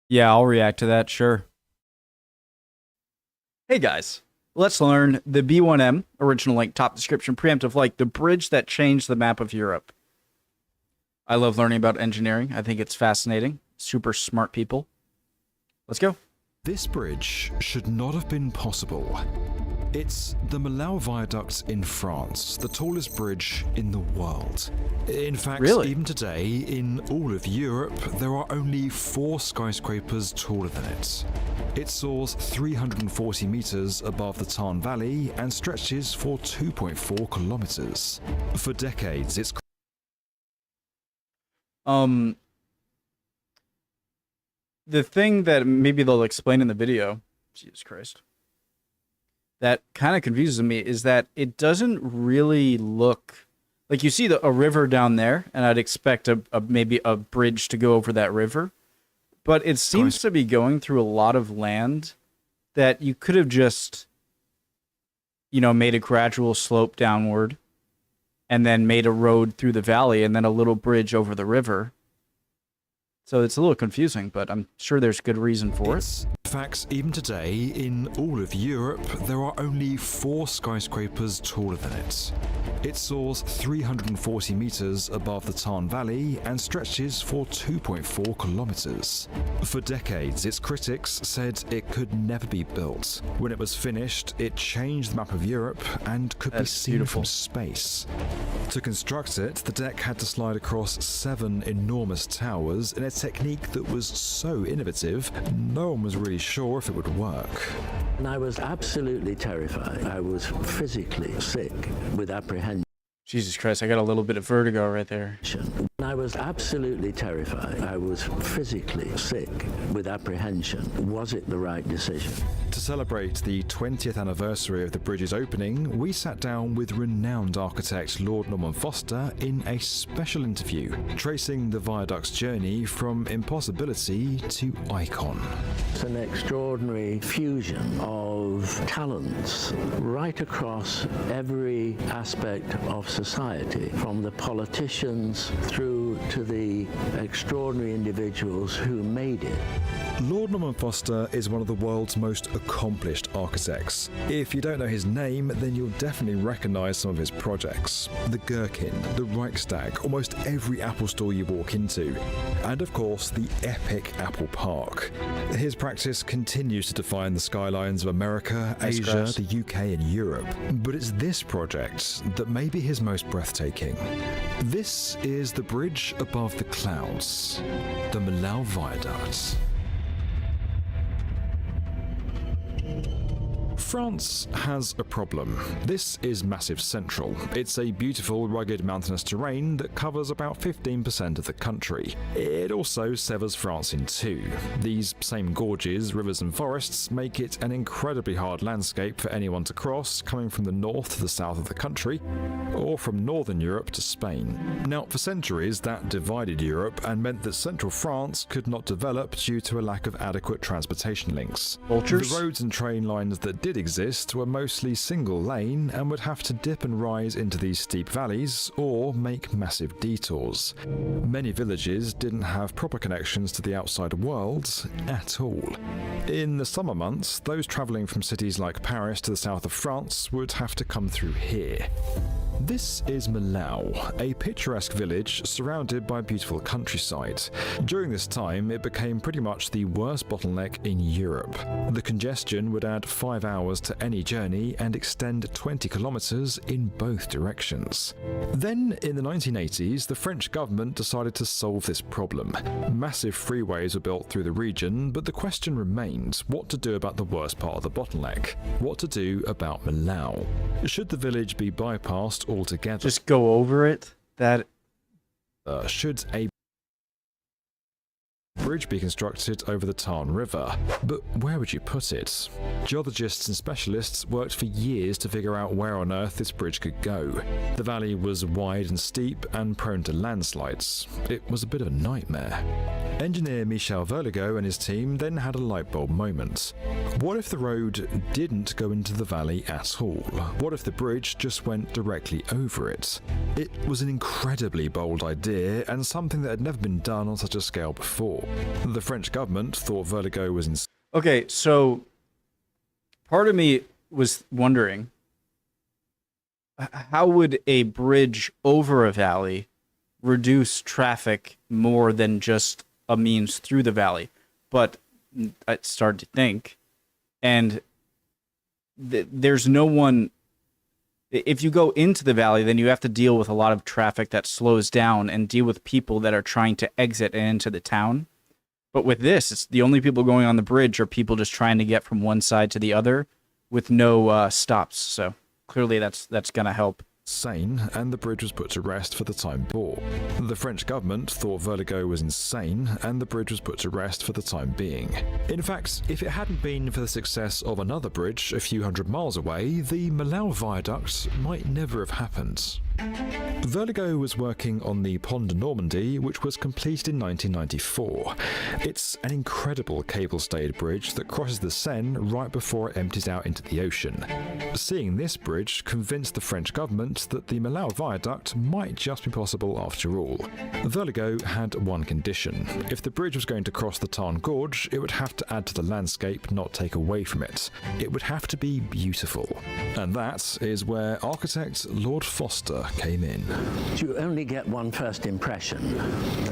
Yeah, I'll react to that, sure. Hey guys, let's learn the B1M, original link, top description, preemptive like the bridge that changed the map of Europe. I love learning about engineering. I think it's fascinating. Super smart people. Let's go. This bridge should not have been possible. It's the Massif Viaduct in France, the tallest bridge in the world. In fact, Really? even today, in all of Europe, there are only 4 skyscrapers taller than it. It soars 340 meters above the Tarn Valley and stretches for 2.4 kilometers. For decades, it's The thing that maybe they'll explain in the video, Jesus Christ, that kind of confuses me is that it doesn't really look like you see a river down there, and I'd expect maybe a bridge to go over that river, but it seems to be going through a lot of land that you could have just, made a gradual slope downward, and then made a road through the valley, and then a little bridge over the river. So it's a little confusing, but I'm sure there's good reason for it. In fact, even today, in all of Europe, there are only 4 skyscrapers taller than it. It soars 340 meters above the Tarn Valley and stretches for 2.4 kilometers. For decades, its critics said it could never be built. When it was finished, it changed the map of Europe and could be seen from space. To construct it, the deck had to slide across 7 enormous towers in a technique that was so innovative, no one was really sure if it would work. And I was absolutely terrified. I was physically sick with apprehension. Jesus Christ, I got a little bit of vertigo right there. I was absolutely terrified. I was physically sick with apprehension. Was it the right decision? To celebrate the 20th anniversary of the bridge's opening, we sat down with renowned architect Lord Norman Foster in a special interview, tracing the viaduct's journey from impossibility to icon. It's an extraordinary fusion of talents right across every aspect of society, from the politicians through to the extraordinary individuals who made it. Lord Norman Foster is one of the world's most accomplished architects. If you don't know his name, then you'll definitely recognise some of his projects. The Gherkin, the Reichstag, almost every Apple store you walk into, and of course the epic Apple Park. His practice continues to define the skylines of America, Asia, the UK and Europe. But it's this project that may be his most breathtaking. This is the bridge above the clouds, the Massif Viaduct. France has a problem. This is Massif Central. It's a beautiful, rugged, mountainous terrain that covers about 15% of the country. It also severs France in 2. These same gorges, rivers and forests make it an incredibly hard landscape for anyone to cross, coming from the north to the south of the country, or from northern Europe to Spain. Now, for centuries, that divided Europe and meant that central France could not develop due to a lack of adequate transportation links. Vultures? The roads and train lines that did exist were mostly single lane and would have to dip and rise into these steep valleys or make massive detours. Many villages didn't have proper connections to the outside world at all. In the summer months, those travelling from cities like Paris to the south of France would have to come through here. This is Massif, a picturesque village surrounded by beautiful countryside. During this time, it became pretty much the worst bottleneck in Europe. The congestion would add 5 hours to any journey and extend 20 kilometers in both directions. Then, in the 1980s, the French government decided to solve this problem. Massive freeways were built through the region, but the question remained what to do about the worst part of the bottleneck. What to do about Massif? Should the village be bypassed altogether? Just go over it? Should a bridge be constructed over the Tarn River? But where would you put it? Geologists and specialists worked for years to figure out where on earth this bridge could go. The valley was wide and steep and prone to landslides. It was a bit of a nightmare. Engineer Michel Verligo and his team then had a light bulb moment. What if the road didn't go into the valley at all? What if the bridge just went directly over it? It was an incredibly bold idea and something that had never been done on such a scale before. The French government thought vertigo was insane. Okay, so part of me was wondering, how would a bridge over a valley reduce traffic more than just a means through the valley? But I started to think, and there's no one. If you go into the valley, then you have to deal with a lot of traffic that slows down and deal with people that are trying to exit and into the town. But with this, it's the only people going on the bridge are people just trying to get from one side to the other with no stops. So clearly that's going to help. Insane, and the bridge was put to rest for the time being. The French government thought vertigo was insane, and the bridge was put to rest for the time being. In fact, if it hadn't been for the success of another bridge a few hundred miles away, the Massif viaduct might never have happened. Vertigo was working on the Pont de Normandie, which was completed in 1994. It's an incredible cable-stayed bridge that crosses the Seine right before it empties out into the ocean. Seeing this bridge convinced the French government that the Massif viaduct might just be possible after all. Vertigo had one condition. If the bridge was going to cross the Tarn Gorge, it would have to add to the landscape, not take away from it. It would have to be beautiful. And that is where architect Lord Foster came in. You only get one first impression,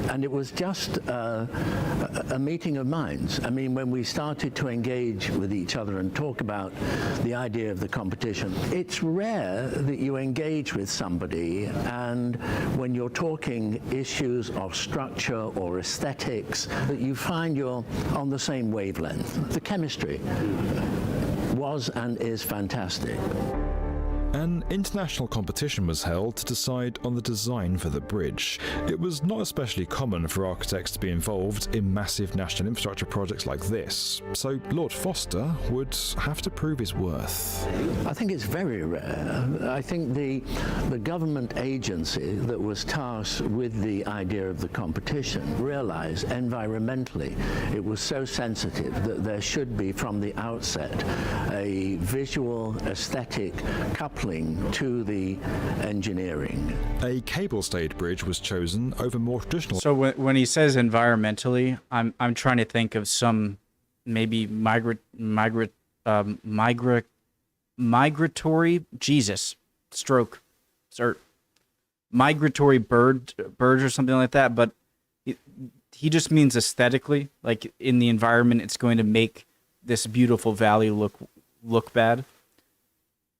and it was just a meeting of minds. I mean, when we started to engage with each other and talk about the idea of the competition, it's rare that you engage with somebody and when you're talking issues of structure or aesthetics, that you find you're on the same wavelength. The chemistry was and is fantastic. An international competition was held to decide on the design for the bridge. It was not especially common for architects to be involved in massive national infrastructure projects like this, so Lord Foster would have to prove his worth. I think it's very rare. I think the government agency that was tasked with the idea of the competition realized environmentally it was so sensitive that there should be from the outset a visual aesthetic coupling to the engineering. A cable-stayed bridge was chosen over more traditional. So when he says environmentally, I'm trying to think of some maybe migratory migratory birds or something like that. But he just means aesthetically, like in the environment, it's going to make this beautiful valley look bad.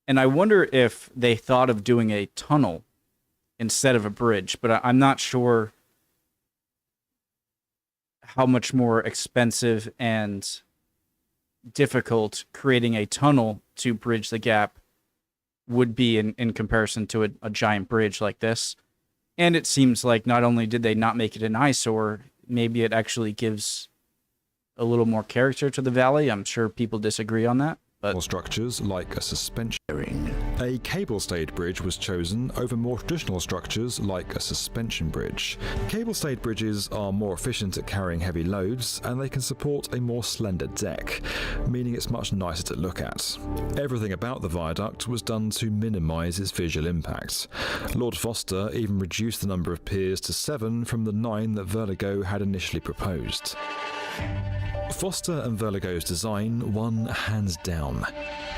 And I wonder if they thought of doing a tunnel instead of a bridge, but I'm not sure how much more expensive and difficult creating a tunnel to bridge the gap would be in comparison to a giant bridge like this. And it seems like not only did they not make it an eyesore, maybe it actually gives a little more character to the valley. I'm sure people disagree on that. But structures like a suspension. A cable-stayed bridge was chosen over more traditional structures like a suspension bridge. Cable-stayed bridges are more efficient at carrying heavy loads, and they can support a more slender deck, meaning it's much nicer to look at. Everything about the viaduct was done to minimise its visual impact. Lord Foster even reduced the number of piers to 7 from the 9 that Vertigo had initially proposed. Foster and Vertigo's design won hands down.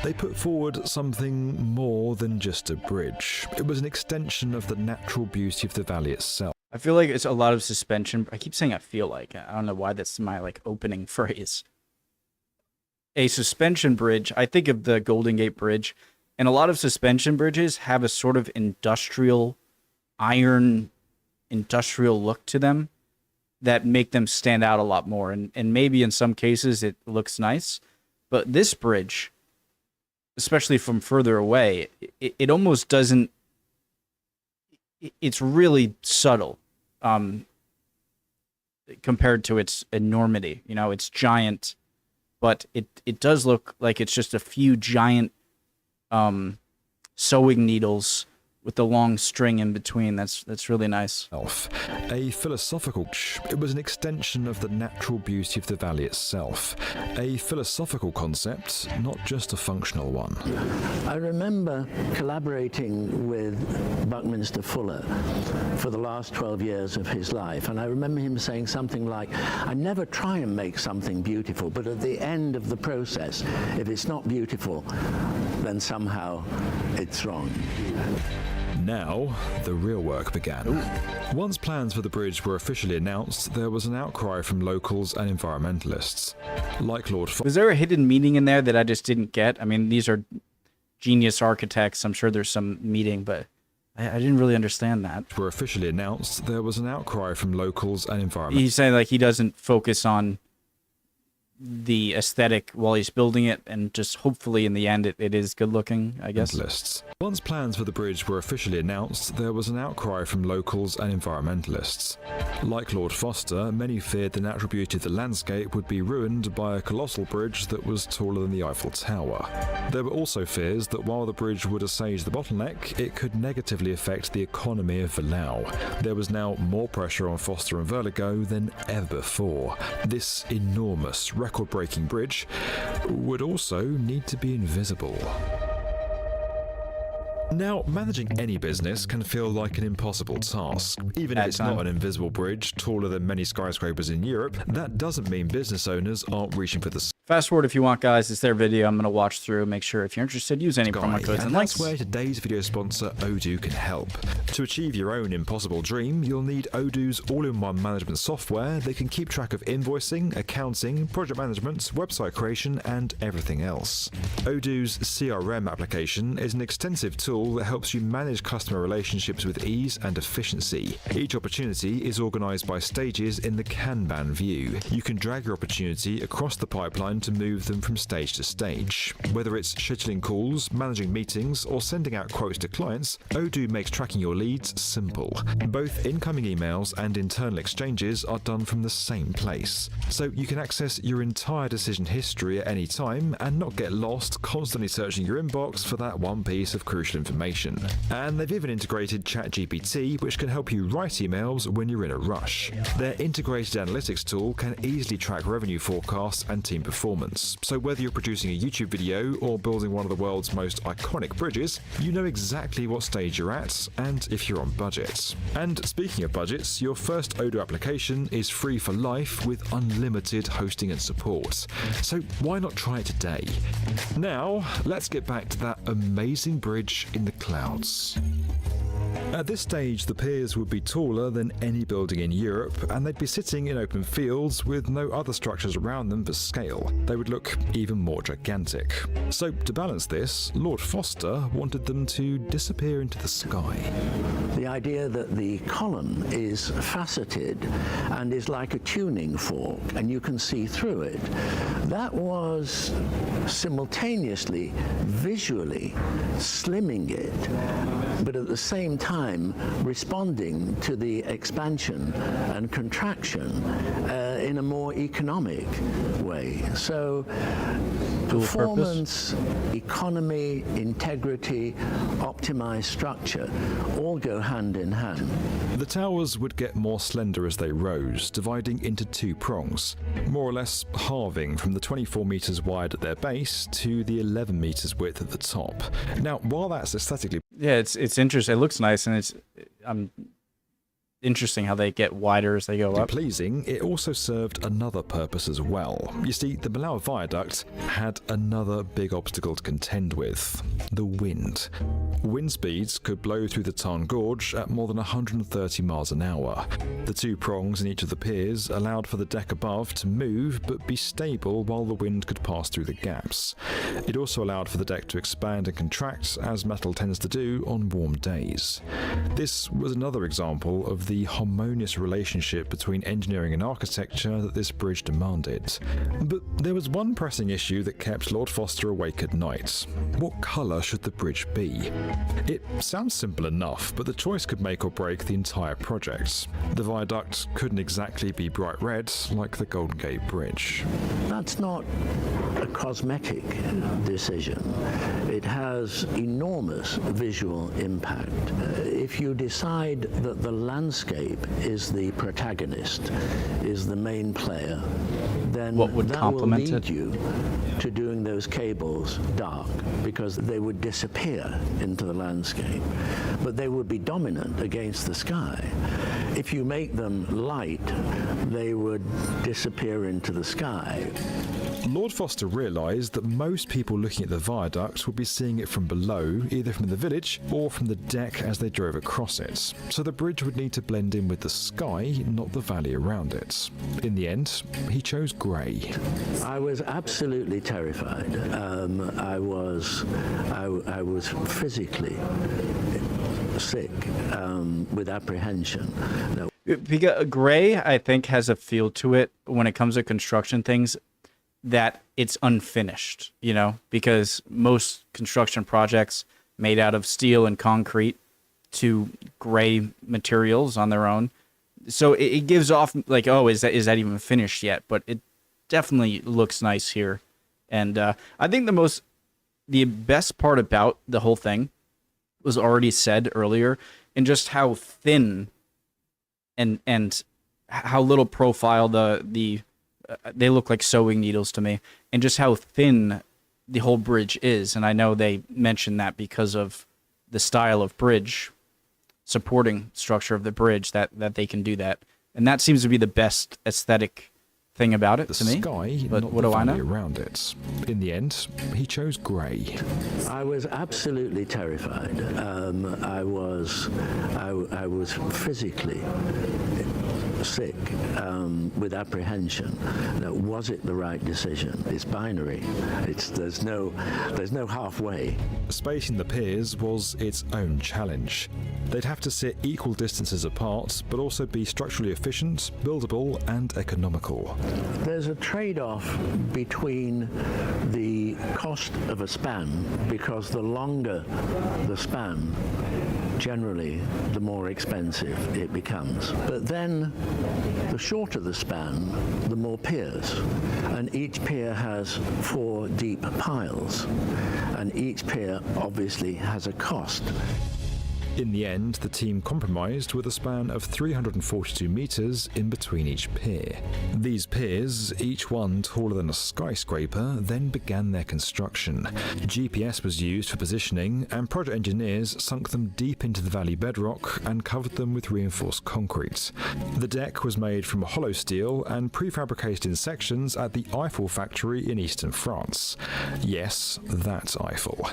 They put forward something more than just a bridge. It was an extension of the natural beauty of the valley itself. I feel like it's a lot of suspension. I keep saying I feel like. I don't know why that's my opening phrase. A suspension bridge, I think of the Golden Gate Bridge, and a lot of suspension bridges have a sort of industrial look to them that make them stand out a lot more. And maybe in some cases it looks nice, but this bridge, especially from further away, it almost doesn't, it's really subtle compared to its enormity. You know, it's giant, but it does look like it's just a few giant sewing needles with the long string in between. That's really nice. A philosophical, it was an extension of the natural beauty of the valley itself. A philosophical concept, not just a functional one. I remember collaborating with Buckminster Fuller for the last 12 years of his life, and I remember him saying something like, I never try and make something beautiful, but at the end of the process, if it's not beautiful, then somehow it's wrong. Now, the real work began. Once plans for the bridge were officially announced, there was an outcry from locals and environmentalists. Like Lord Was there a hidden meaning in there that I just didn't get? I mean, these are genius architects. I'm sure there's some meaning, but I didn't really understand that. Were officially announced, there was an outcry from locals and environmentalists. He's saying like he doesn't focus on the aesthetic while he's building it, and just hopefully in the end it is good looking, I guess. Once plans for the bridge were officially announced, there was an outcry from locals and environmentalists. Like Lord Foster, many feared the natural beauty of the landscape would be ruined by a colossal bridge that was taller than the Eiffel Tower. There were also fears that while the bridge would assuage the bottleneck, it could negatively affect the economy of Vallau. There was now more pressure on Foster and Vertigo than ever before. This enormous, record-breaking bridge would also need to be invisible. Now, managing any business can feel like an impossible task. Even if it's not an invisible bridge taller than many skyscrapers in Europe, that doesn't mean business owners aren't reaching for the Fast forward if you want, guys. It's their video. I'm going to watch through. Make sure if you're interested, use any promo codes and links. That's where today's video sponsor, Odoo, can help. To achieve your own impossible dream, you'll need Odoo's all-in-one management software that can keep track of invoicing, accounting, project management, website creation, and everything else. Odoo's CRM application is an extensive tool that helps you manage customer relationships with ease and efficiency. Each opportunity is organized by stages in the Kanban view. You can drag your opportunity across the pipeline to move them from stage to stage. Whether it's scheduling calls, managing meetings, or sending out quotes to clients, Odoo makes tracking your leads simple. Both incoming emails and internal exchanges are done from the same place, so you can access your entire decision history at any time and not get lost constantly searching your inbox for that one piece of crucial information. And they've even integrated ChatGPT, which can help you write emails when you're in a rush. Their integrated analytics tool can easily track revenue forecasts and team performance. So whether you're producing a YouTube video or building one of the world's most iconic bridges, you know exactly what stage you're at and if you're on budget. And speaking of budgets, your first Odoo application is free for life with unlimited hosting and support. So why not try it today? Now, let's get back to that amazing bridge in the clouds. At this stage, the piers would be taller than any building in Europe, and they'd be sitting in open fields with no other structures around them for scale. They would look even more gigantic. So, to balance this, Lord Foster wanted them to disappear into the sky. The idea that the column is faceted and is like a tuning fork, and you can see through it, that was simultaneously, visually, slimming it, but at the same time responding to the expansion and contraction in a more economic way. So performance, economy, integrity, optimized structure all go hand in hand. The towers would get more slender as they rose, dividing into two prongs, more or less halving from the 24 meters wide at their base to the 11 meters width at the top. Now, while that's aesthetically it's interesting. It looks nice, and it's interesting how they get wider as they go up. pleasing, it also served another purpose as well. You see, the Vallau viaduct had another big obstacle to contend with: the wind. Wind speeds could blow through the Tarn Gorge at more than 130 miles an hour. The two prongs in each of the piers allowed for the deck above to move but be stable while the wind could pass through the gaps. It also allowed for the deck to expand and contract, as metal tends to do on warm days. This was another example of the harmonious relationship between engineering and architecture that this bridge demanded. But there was one pressing issue that kept Lord Foster awake at night. What colour should the bridge be? It sounds simple enough, but the choice could make or break the entire project. The viaduct couldn't exactly be bright red like the Golden Gate Bridge. That's not a cosmetic decision. It has enormous visual impact. If you decide that the landscape is the protagonist, is the main player, then what would that will complement lead it? you to doing those cables dark, because they would disappear into the landscape, but they would be dominant against the sky. If you make them light, they would disappear into the sky. Lord Foster realised that most people looking at the viaduct would be seeing it from below, either from the village or from the deck as they drove across it, so the bridge would need to blend in with the sky, not the valley around it. In the end, he chose grey. I was absolutely terrified. I was physically sick with apprehension. Because gray, I think, has a feel to it when it comes to construction things that it's unfinished, you know, because most construction projects made out of steel and concrete to gray materials on their own. So it gives off like, oh, is that even finished yet? But it definitely looks nice here. And I think the best part about the whole thing was already said earlier, and just how thin and how little profile they look like sewing needles to me, and just how thin the whole bridge is. And I know they mentioned that because of the style of bridge, supporting structure of the bridge, that they can do that. And that seems to be the best aesthetic thing about it to me. Sky, but not what the do I know? valley around it. In the end, he chose grey. I was absolutely terrified. I was physically sick with apprehension. Now, was it the right decision? It's binary. There's no halfway. Spacing the piers was its own challenge. They'd have to sit equal distances apart, but also be structurally efficient, buildable, and economical. There's a trade-off between the cost of a span, because the longer the span, generally, the more expensive it becomes. But then, the shorter the span, the more piers. And each pier has 4 deep piles. And each pier obviously has a cost. In the end, the team compromised with a span of 342 metres in between each pier. These piers, each one taller than a skyscraper, then began their construction. GPS was used for positioning, and project engineers sunk them deep into the valley bedrock and covered them with reinforced concrete. The deck was made from hollow steel and prefabricated in sections at the Eiffel factory in eastern France. Yes, that Eiffel.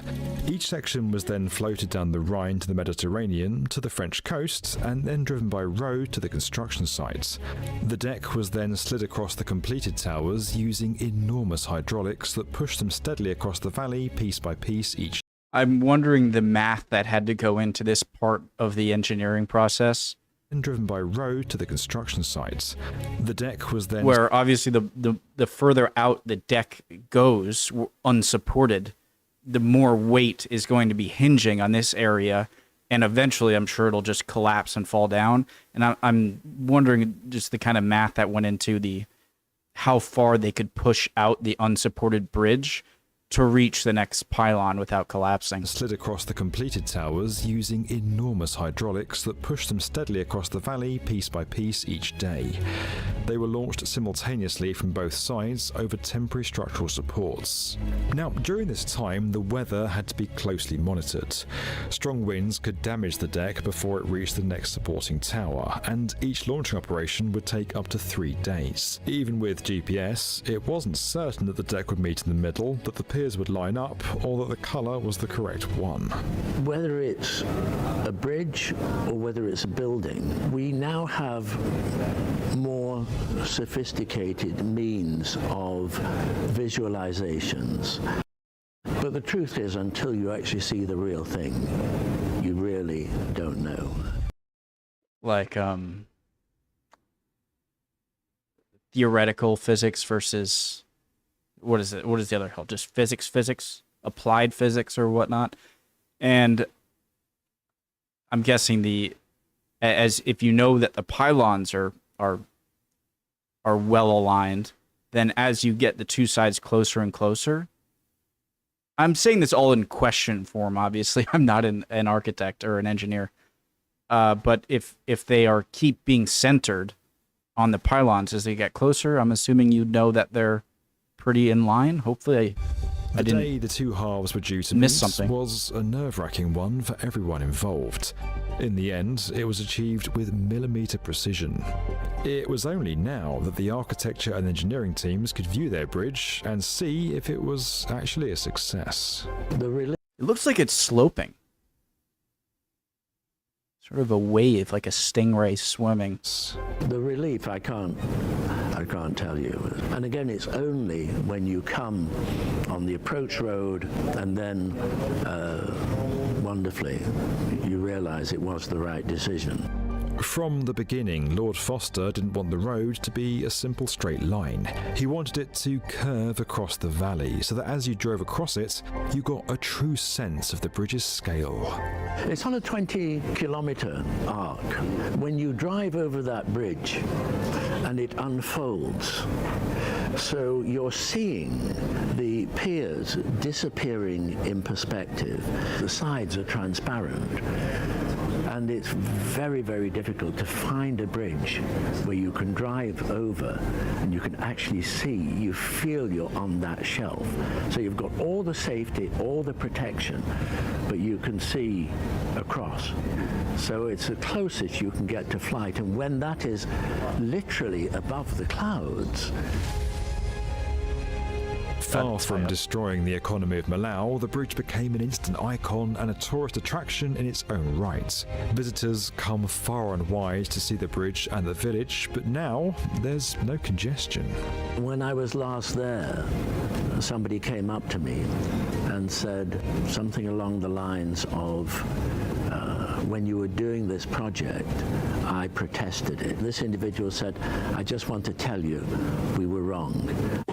Each section was then floated down the Rhine to the Mediterranean to the French coast, and then driven by Rhode to the construction site. The deck was then slid across the completed towers using enormous hydraulics that pushed them steadily across the valley piece by piece each. I'm wondering the math that had to go into this part of the engineering process. And driven by Rhode to the construction site. The deck was then... Where obviously the further out the deck goes, unsupported, the more weight is going to be hinging on this area. And eventually, I'm sure it'll just collapse and fall down. And I'm wondering just the kind of math that went into how far they could push out the unsupported bridge to reach the next pylon without collapsing. Slid across the completed towers using enormous hydraulics that pushed them steadily across the valley piece by piece each day. They were launched simultaneously from both sides over temporary structural supports. Now, during this time, the weather had to be closely monitored. Strong winds could damage the deck before it reached the next supporting tower, and each launching operation would take up to 3 days. Even with GPS, it wasn't certain that the deck would meet in the middle, that the piers would line up, or that the colour was the correct one. Whether it's a bridge or whether it's a building, we now have more sophisticated means of visualizations. But the truth is, until you actually see the real thing, you really don't know. like theoretical physics versus what is it? What is the other called? Just physics, applied physics or whatnot. And I'm guessing as if you know that the pylons are well aligned, then as you get the two sides closer and closer, I'm saying this all in question form, obviously. I'm not an architect or an engineer. But if they keep being centered on the pylons as they get closer, I'm assuming you'd know that they're pretty in line. Hopefully I The didn't day the two halves were due to miss meet something. was a nerve-wracking one for everyone involved. In the end, it was achieved with millimetre precision. It was only now that the architecture and engineering teams could view their bridge and see if it was actually a success. It looks like it's sloping. Sort of a wave, like a stingray swimming. The relief, I can't tell you. And again, it's only when you come on the approach road and then wonderfully you realize it was the right decision. From the beginning, Lord Foster didn't want the road to be a simple straight line. He wanted it to curve across the valley so that as you drove across it, you got a true sense of the bridge's scale. It's on a 20-kilometer arc. When you drive over that bridge and it unfolds, so you're seeing the piers disappearing in perspective. The sides are transparent. And it's very, very difficult to find a bridge where you can drive over and you can actually see, you feel you're on that shelf. So you've got all the safety, all the protection, but you can see across. So it's the closest you can get to flight. And when that is literally above the clouds, Far from destroying the economy of Malau, the bridge became an instant icon and a tourist attraction in its own right. Visitors come far and wide to see the bridge and the village, but now there's no congestion. when I was last there, somebody came up to me and said something along the lines of, when you were doing this project, I protested it. This individual said, I just want to tell you, we were wrong.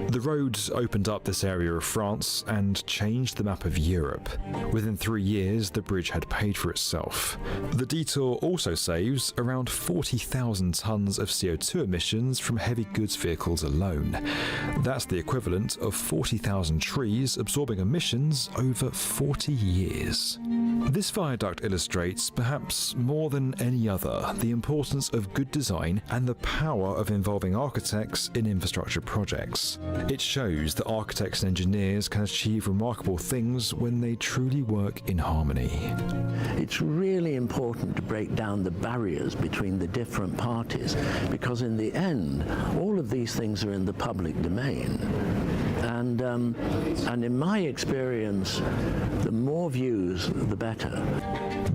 The road opened up this area of France and changed the map of Europe. Within 3 years, the bridge had paid for itself. The detour also saves around 40,000 tonnes of CO2 emissions from heavy goods vehicles alone. That's the equivalent of 40,000 trees absorbing emissions over 40 years. This viaduct illustrates, perhaps more than any other, the importance of good design and the power of involving architects in infrastructure projects. It shows that architects and engineers can achieve remarkable things when they truly work in harmony. It's really important to break down the barriers between the different parties, because in the end, all of these things are in the public domain. And in my experience, the more views, the better.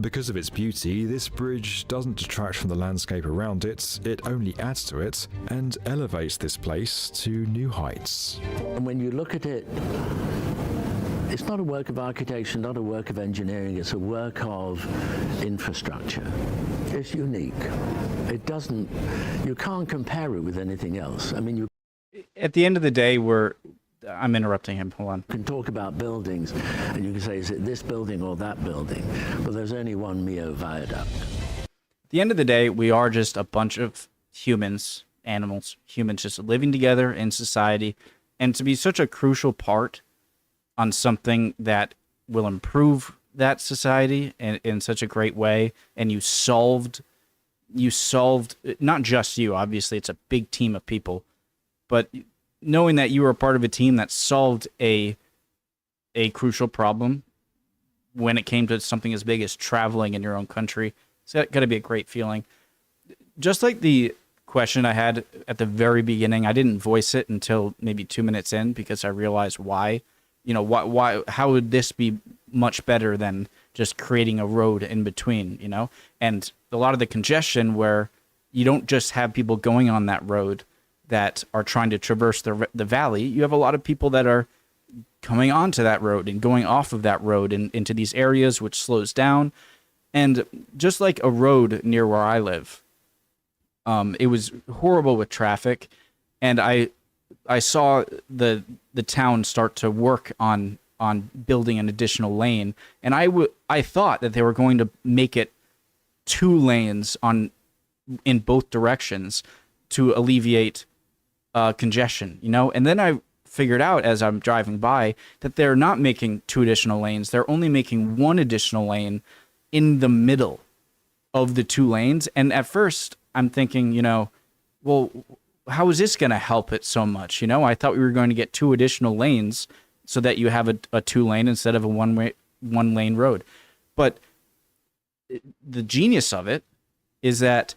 Because of its beauty, this bridge doesn't detract from the landscape around it, it only adds to it and elevates this place to new heights. And when you look at it, it's not a work of architecture, not a work of engineering, it's a work of infrastructure. It's unique. It doesn't, you can't compare it with anything else. I mean, you At the end of the day, I'm interrupting him. Hold on. can talk about buildings and you can say, is it this building or that building? But there's only one Mio viaduct. At the end of the day, we are just a bunch of humans, humans just living together in society. And to be such a crucial part on something that will improve that society in such a great way, and you solved, not just you, obviously it's a big team of people, but knowing that you were a part of a team that solved a crucial problem when it came to something as big as traveling in your own country, it's got to be a great feeling. Just like the question I had at the very beginning, I didn't voice it until maybe 2 minutes in because I realized why. Why? How would this be much better than just creating a road in between? And a lot of the congestion where you don't just have people going on that road that are trying to traverse the valley. You have a lot of people that are coming onto that road and going off of that road and into these areas, which slows down. And just like a road near where I live, it was horrible with traffic, and I saw the town start to work on building an additional lane, and I thought that they were going to make it 2 lanes in both directions to alleviate congestion, you know? And then I figured out as I'm driving by that they're not making 2 additional lanes. They're only making 1 additional lane in the middle of the 2 lanes. And at first I'm thinking, you know, well, how is this going to help it so much? You know, I thought we were going to get 2 additional lanes so that you have a 2 lane instead of a 1 lane road. But the genius of it is that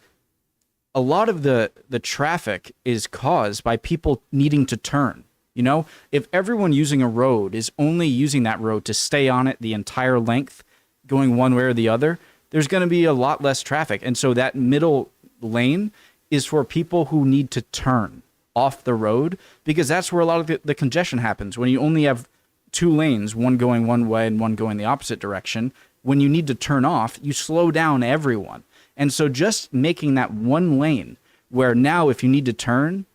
a lot of the traffic is caused by people needing to turn. You know, if everyone using a road is only using that road to stay on it the entire length, going one way or the other, there's going to be a lot less traffic. And so that middle lane is for people who need to turn off the road, because that's where a lot of the congestion happens. When you only have 2 lanes, one going one way and one going the opposite direction, when you need to turn off, you slow down everyone. And so just making that 1 lane where now if you need to turn,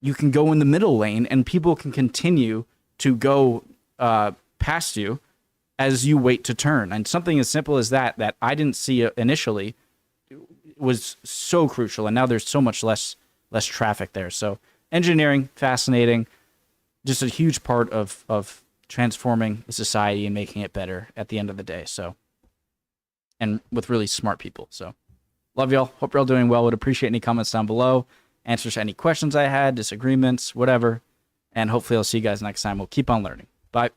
you can go in the middle lane and people can continue to go past you as you wait to turn. And something as simple as that I didn't see initially was so crucial. And now there's so much less traffic there. So engineering, fascinating, just a huge part of transforming the society and making it better at the end of the day. So, and with really smart people. So love y'all. Hope you're all doing well. Would appreciate any comments down below. Answers to any questions I had, disagreements, whatever. And hopefully I'll see you guys next time. We'll keep on learning. Bye.